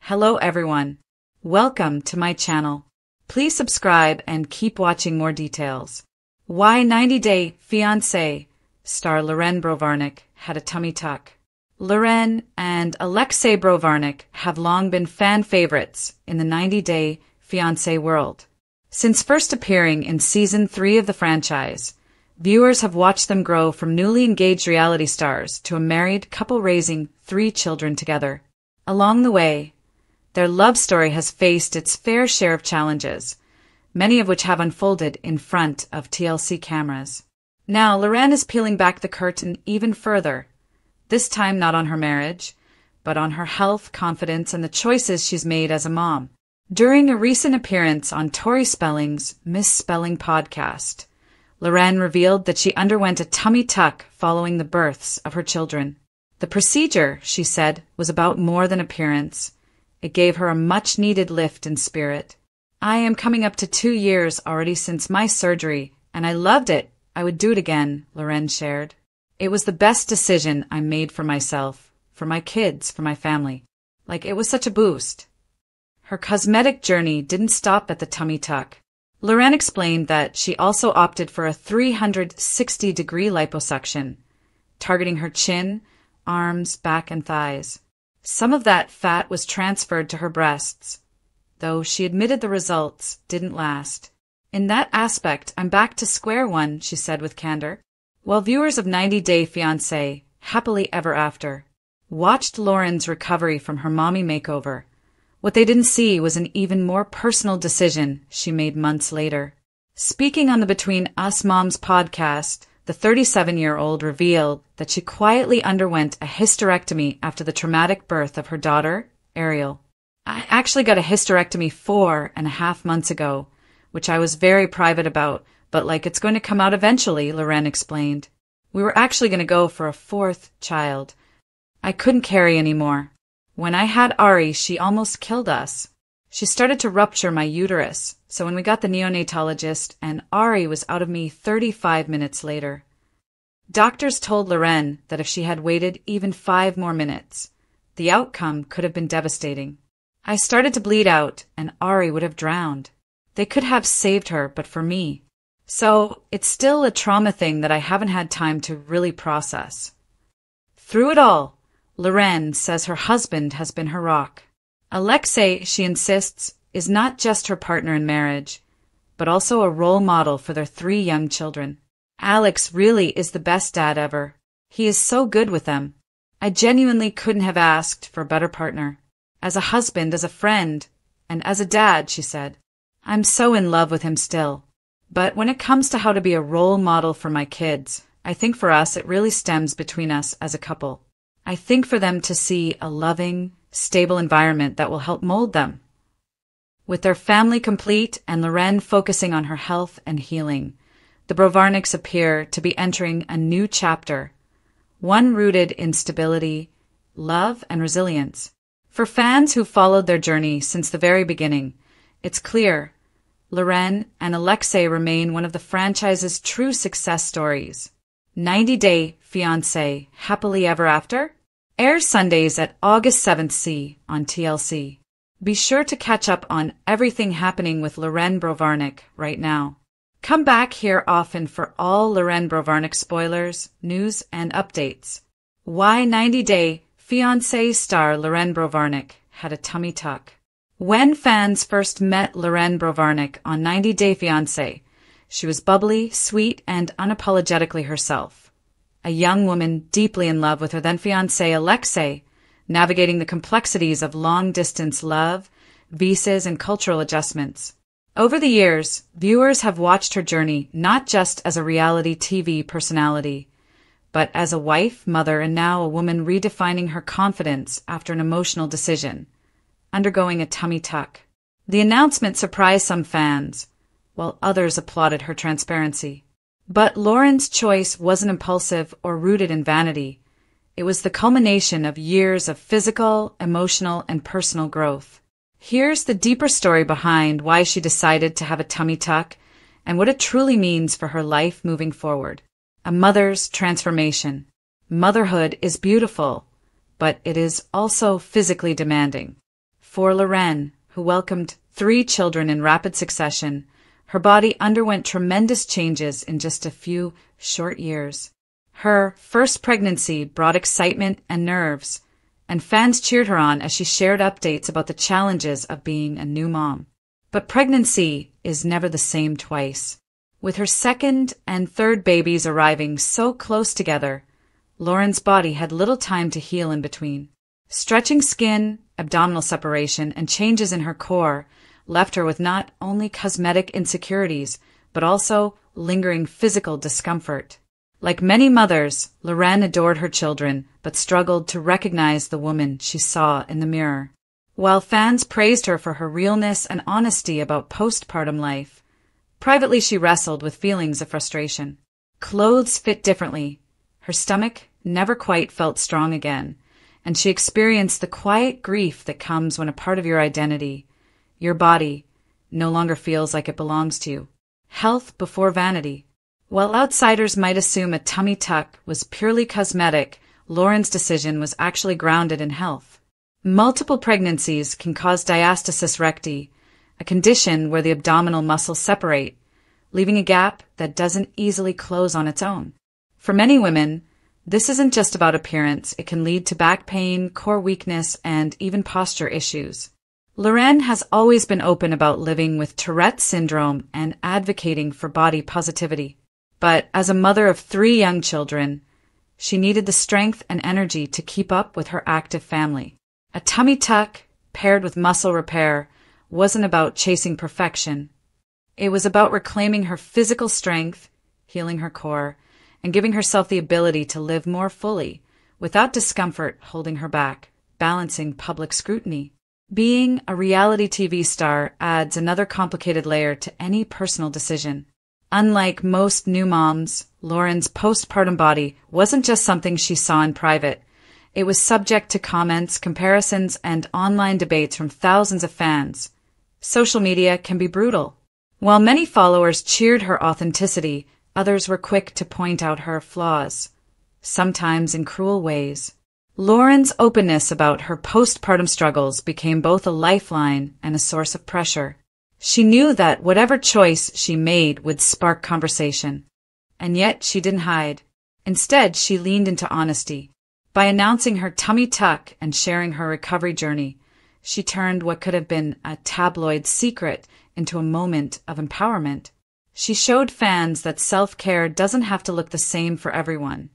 Hello everyone. Welcome to my channel. Please subscribe and keep watching more details. Why 90 Day Fiancé star Loren Brovarnik had a tummy tuck. Loren and Alexei Brovarnik have long been fan favorites in the 90 Day Fiancé world. Since first appearing in Season 3 of the franchise, viewers have watched them grow from newly engaged reality stars to a married couple raising 3 children together. Along the way, their love story has faced its fair share of challenges, many of which have unfolded in front of TLC cameras. Now, Loren is peeling back the curtain even further, this time not on her marriage, but on her health, confidence, and the choices she's made as a mom. During a recent appearance on Tori Spelling's Misspelling podcast, Loren revealed that she underwent a tummy tuck following the births of her children. The procedure, she said, was about more than appearance. It gave her a much-needed lift in spirit. I am coming up to 2 years already since my surgery, and I loved it. I would do it again, Loren shared. It was the best decision I made for myself, for my kids, for my family. It was such a boost. Her cosmetic journey didn't stop at the tummy tuck. Loren explained that she also opted for a 360-degree liposuction, targeting her chin, arms, back, and thighs. Some of that fat was transferred to her breasts, though she admitted the results didn't last. In that aspect, I'm back to square one, she said with candor. While viewers of 90 Day Fiancé, Happily Ever After, watched Loren's recovery from her mommy makeover, what they didn't see was an even more personal decision she made months later. Speaking on the Between Us Moms podcast, the 37-year-old revealed that she quietly underwent a hysterectomy after the traumatic birth of her daughter, Ariel. I actually got a hysterectomy 4.5 months ago, which I was very private about, but it's going to come out eventually, Loren explained. We were actually going to go for a 4th child. I couldn't carry anymore. When I had Ari, she almost killed us. She started to rupture my uterus, so when we got the neonatologist, and Ari was out of me 35 minutes later. Doctors told Loren that if she had waited even 5 more minutes, the outcome could have been devastating. I started to bleed out, and Ari would have drowned. They could have saved her, but for me. So it's still a trauma thing that I haven't had time to really process. Through it all, Loren says her husband has been her rock. Alexei, she insists, is not just her partner in marriage, but also a role model for their 3 young children. Alex really is the best dad ever. He is so good with them. I genuinely couldn't have asked for a better partner. As a husband, as a friend, and as a dad, she said. I'm so in love with him still. But when it comes to how to be a role model for my kids, I think for us it really stems between us as a couple. I think for them to see a loving, stable environment that will help mold them. With their family complete and Loren focusing on her health and healing, the Brovarniks appear to be entering a new chapter, one rooted in stability, love, and resilience. For fans who followed their journey since the very beginning, it's clear Loren and Alexei remain one of the franchise's true success stories. 90 Day Fiancé, Happily Ever After airs Sundays at August 7th on TLC. Be sure to catch up on everything happening with Loren Brovarnik right now. Come back here often for all Loren Brovarnik spoilers, news, and updates. Why 90 Day Fiancé star Loren Brovarnik had a tummy tuck. When fans first met Loren Brovarnik on 90 Day Fiancé, she was bubbly, sweet, and unapologetically herself. A young woman deeply in love with her then-fiancé Alexei, navigating the complexities of long-distance love, visas, and cultural adjustments. Over the years, viewers have watched her journey not just as a reality TV personality, but as a wife, mother, and now a woman redefining her confidence after an emotional decision, undergoing a tummy tuck. The announcement surprised some fans, while others applauded her transparency. But Loren's choice wasn't impulsive or rooted in vanity. It was the culmination of years of physical, emotional, and personal growth. Here's the deeper story behind why she decided to have a tummy tuck and what it truly means for her life moving forward. A mother's transformation. Motherhood is beautiful, but it is also physically demanding. For Loren, who welcomed 3 children in rapid succession, her body underwent tremendous changes in just a few short years. Her first pregnancy brought excitement and nerves, and fans cheered her on as she shared updates about the challenges of being a new mom. But pregnancy is never the same twice. With her second and third babies arriving so close together, Loren's body had little time to heal in between. Stretching skin, abdominal separation, and changes in her core left her with not only cosmetic insecurities, but also lingering physical discomfort. Like many mothers, Loren adored her children, but struggled to recognize the woman she saw in the mirror. While fans praised her for her realness and honesty about postpartum life, privately she wrestled with feelings of frustration. Clothes fit differently, her stomach never quite felt strong again, and she experienced the quiet grief that comes when a part of your identity, your body, no longer feels like it belongs to you. Health before vanity. While outsiders might assume a tummy tuck was purely cosmetic, Loren's decision was actually grounded in health. Multiple pregnancies can cause diastasis recti, a condition where the abdominal muscles separate, leaving a gap that doesn't easily close on its own. For many women, this isn't just about appearance. It can lead to back pain, core weakness, and even posture issues. Loren has always been open about living with Tourette's syndrome and advocating for body positivity. But as a mother of 3 young children, she needed the strength and energy to keep up with her active family. A tummy tuck, paired with muscle repair, wasn't about chasing perfection. It was about reclaiming her physical strength, healing her core, and giving herself the ability to live more fully, without discomfort holding her back, balancing public scrutiny. Being a reality TV star adds another complicated layer to any personal decision. Unlike most new moms, Loren's postpartum body wasn't just something she saw in private. It was subject to comments, comparisons, and online debates from thousands of fans. Social media can be brutal. While many followers cheered her authenticity, others were quick to point out her flaws, sometimes in cruel ways. Loren's openness about her postpartum struggles became both a lifeline and a source of pressure. She knew that whatever choice she made would spark conversation. And yet she didn't hide. Instead, she leaned into honesty. By announcing her tummy tuck and sharing her recovery journey, she turned what could have been a tabloid secret into a moment of empowerment. She showed fans that self-care doesn't have to look the same for everyone.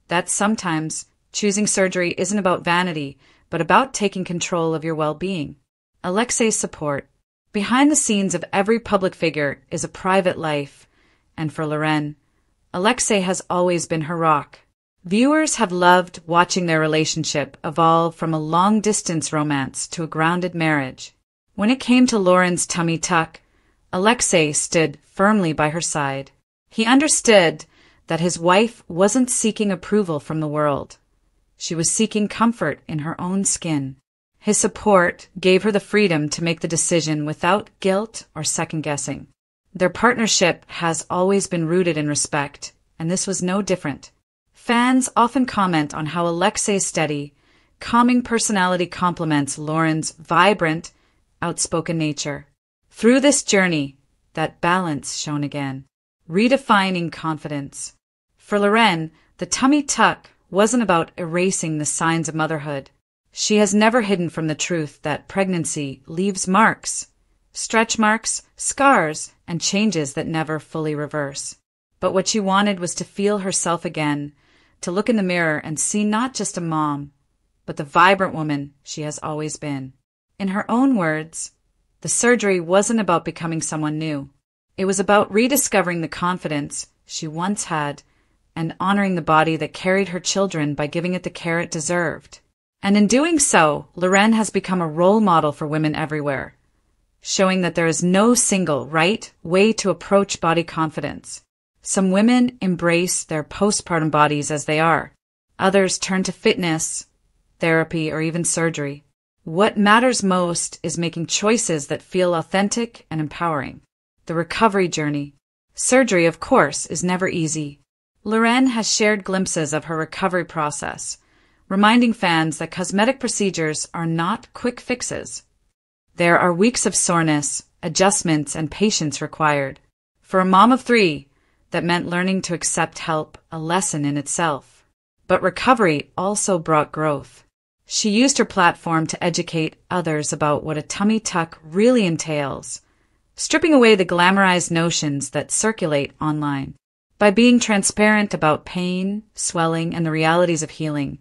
That sometimes choosing surgery isn't about vanity, but about taking control of your well-being. Alexei's support. Behind the scenes of every public figure is a private life, and for Loren, Alexei has always been her rock. Viewers have loved watching their relationship evolve from a long-distance romance to a grounded marriage. When it came to Loren's tummy tuck, Alexei stood firmly by her side. He understood that his wife wasn't seeking approval from the world. She was seeking comfort in her own skin. His support gave her the freedom to make the decision without guilt or second-guessing. Their partnership has always been rooted in respect, and this was no different. Fans often comment on how Alexei's steady, calming personality complements Loren's vibrant, outspoken nature. Through this journey, that balance shone again, redefining confidence. For Loren, the tummy tuck wasn't about erasing the signs of motherhood. She has never hidden from the truth that pregnancy leaves marks, stretch marks, scars, and changes that never fully reverse. But what she wanted was to feel herself again, to look in the mirror and see not just a mom, but the vibrant woman she has always been. In her own words, the surgery wasn't about becoming someone new. It was about rediscovering the confidence she once had and honoring the body that carried her children by giving it the care it deserved. And in doing so, Loren has become a role model for women everywhere, showing that there is no single right way to approach body confidence. Some women embrace their postpartum bodies as they are. Others turn to fitness, therapy, or even surgery. What matters most is making choices that feel authentic and empowering. The recovery journey. Surgery, of course, is never easy. Loren has shared glimpses of her recovery process, reminding fans that cosmetic procedures are not quick fixes. There are weeks of soreness, adjustments, and patience required. For a mom of 3, that meant learning to accept help, a lesson in itself. But recovery also brought growth. She used her platform to educate others about what a tummy tuck really entails, stripping away the glamorized notions that circulate online. By being transparent about pain, swelling, and the realities of healing,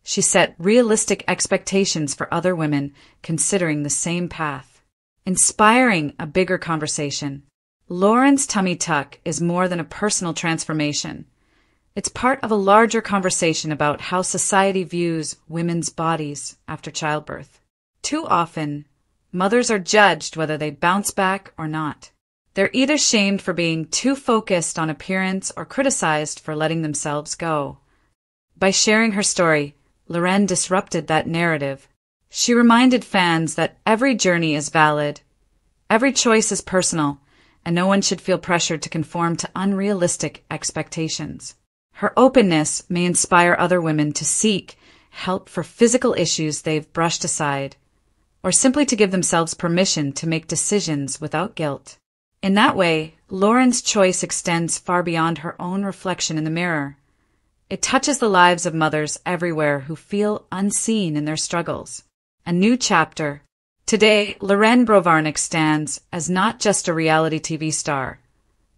she set realistic expectations for other women considering the same path, inspiring a bigger conversation. Loren's tummy tuck is more than a personal transformation. It's part of a larger conversation about how society views women's bodies after childbirth. Too often, mothers are judged whether they bounce back or not. They're either shamed for being too focused on appearance or criticized for letting themselves go. By sharing her story, Loren disrupted that narrative. She reminded fans that every journey is valid, every choice is personal, and no one should feel pressured to conform to unrealistic expectations. Her openness may inspire other women to seek help for physical issues they've brushed aside, or simply to give themselves permission to make decisions without guilt. In that way, Loren's choice extends far beyond her own reflection in the mirror. It touches the lives of mothers everywhere who feel unseen in their struggles. A new chapter. Today, Loren Brovarnik stands as not just a reality TV star,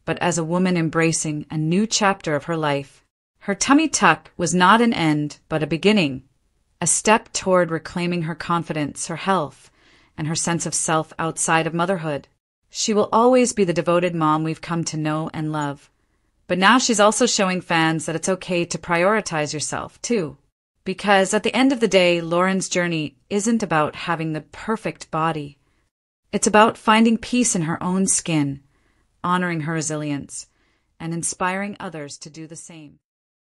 but as a woman embracing a new chapter of her life. Her tummy tuck was not an end, but a beginning, a step toward reclaiming her confidence, her health, and her sense of self outside of motherhood. She will always be the devoted mom we've come to know and love. But now she's also showing fans that it's okay to prioritize yourself, too. Because at the end of the day, Loren's journey isn't about having the perfect body. It's about finding peace in her own skin, honoring her resilience, and inspiring others to do the same.